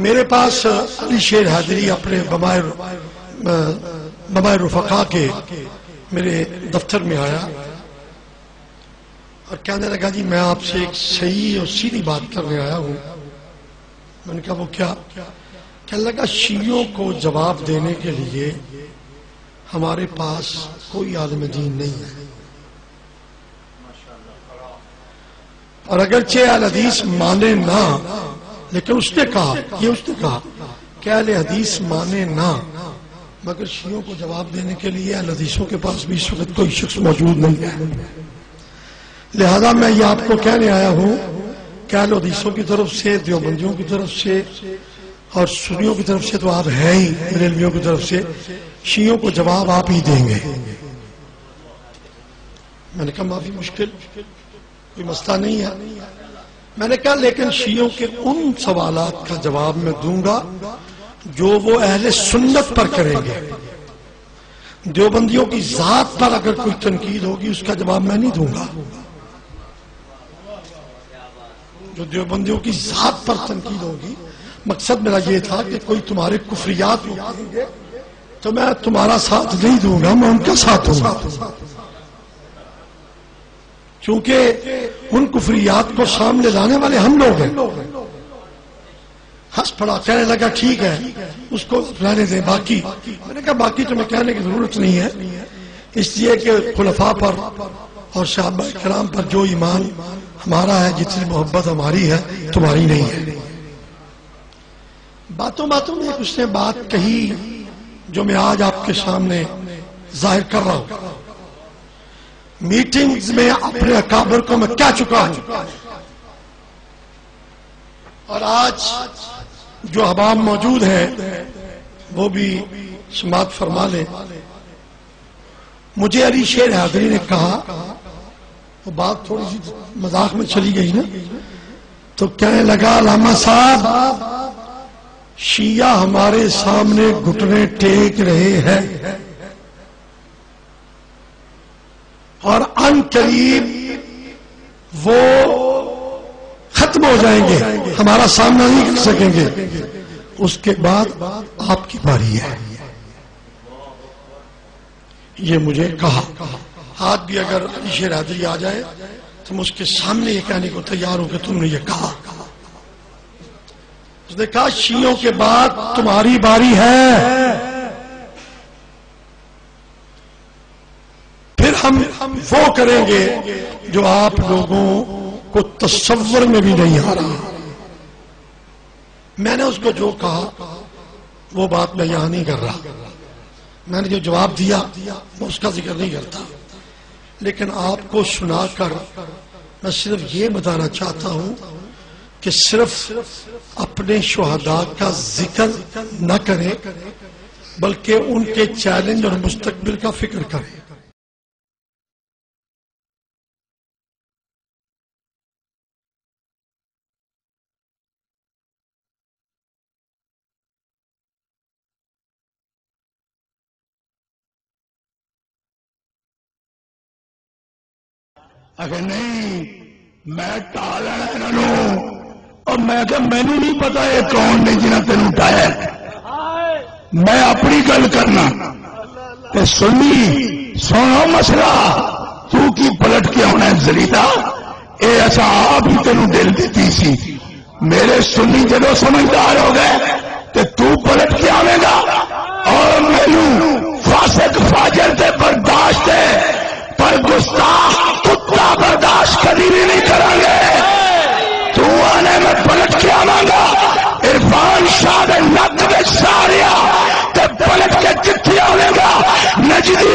میرے پاس علی شیر حیدری اپنے بمائے رفقا کے میرے دفتر میں آیا اور کہنے لگا جی میں آپ سے ایک صحیح اور سیدھی بات کرنے آیا ہوں. میں نے کہا وہ کیا؟ کہنے لگا شیعوں کو جواب دینے کے لیے ہمارے پاس کوئی عالم دین نہیں ہے، اور اگرچہ اہل حدیث مانے نہ، لیکن اس نے کہا کہ اہل حدیث مانے نہ، مگر شیعوں کو جواب دینے کے لیے اہل حدیثوں کے پاس بھی اس وقت کوئی شخص موجود نہیں ہے. لہذا میں یہ آپ کو کہنے آیا ہوں کہ اہل حدیثوں کی طرف سے، دیوبندیوں کی طرف سے اور سنیوں کی طرف سے تو آپ ہیں ہی، بریلویوں کی طرف سے شیعوں کو جواب آپ ہی دیں گے. میں نے کہا معافی مشکل، کوئی مسئلہ نہیں ہے. میں نے کہا لیکن شیعوں کے ان سوالات کا جواب میں دوں گا جو وہ اہل سنت پر کریں گے. دیوبندیوں کی ذات پر اگر کوئی تنقید ہوگی اس کا جواب میں نہیں دوں گا. جو دیوبندیوں کی ذات پر تنقید ہوگی، مقصد میرا یہ تھا کہ کوئی تمہارے کفریات کہیں گے تو میں تمہارا ساتھ نہیں دوں گا، میں ان کا ساتھ دوں گا، چونکہ ان کفریات کو سامنے لانے والے ہم لوگ ہیں. ہنس پڑا، کہنے لگا ٹھیک ہے اس کو رہنے دیں. باقی میں نے کہا باقی تمہیں کہنے کی ضرورت نہیں ہے، اس لیے کہ خلفاء پر اور صحابہ کرام پر جو ایمان ہمارا ہے، جتنی محبت ہماری ہے تمہاری نہیں ہے. باتوں میں اس نے بات کہی جو میں آج آپ کے سامنے ظاہر کر رہا ہوں. میٹنگز میں اپنے اکابر کو میں کہہ چکا ہوں، اور آج جو عوام موجود ہیں وہ بھی سماعت فرما لیں. مجھے علی شیر حیدری نے کہا، وہ بات تھوڑی سی مذاق میں چلی گئی نا، تو کہنے لگا علامہ صاحب شیعہ ہمارے سامنے گھٹنے ٹیک رہے ہیں اور ان قریب وہ ختم ہو جائیں گے، ہمارا سامنا نہیں کر سکیں گے، اس کے بعد آپ کی باری ہے. یہ مجھے کہا. آج بھی اگر علی شیر حیدری آ جائے تو میں اس کے سامنے یہ کہنے کو تیار ہوں کہ تم نے یہ کہا. اس نے کہا شیعوں کے بعد تمہاری باری ہے، پھر ہم وہ کریں گے جو آپ لوگوں کو تصور میں بھی نہیں آ رہا. میں نے اس کو جو کہا وہ بات میں یہاں نہیں کر رہا. میں نے جو جواب دیا میں اس کا ذکر نہیں کرتا، لیکن آپ کو سنا کر میں صرف یہ بتانا چاہتا ہوں کہ صرف اپنے شہداء کا ذکر نہ کریں بلکہ ان کے چیلنج اور مستقبل کا فکر کریں. اگر نہیں میں ٹالنا انہوں، اور میں کہ مینوں نہیں پتا یہ کون نے جنہیں تین اٹھایا. میں اپنی گل کرنا تے سنی سنو مسئلہ تو کی پلٹ کے ہونا ہے زلیلا. اے ایسا آپ ہی تینوں دل دیتی سی. میرے سنی جدو سمجھدار ہو گئے تے تو پلٹ کے آوے گا اور مینوں فاسق فاجر تے برداشت ہے، پر گستاخ کتا برداشت کبھی بھی نہیں کریں گے. تو آنے میں پلٹ کے آواں گا عرفان شاہ نک میں ساریا تے پلٹ کے جتھے آوے گا نجدی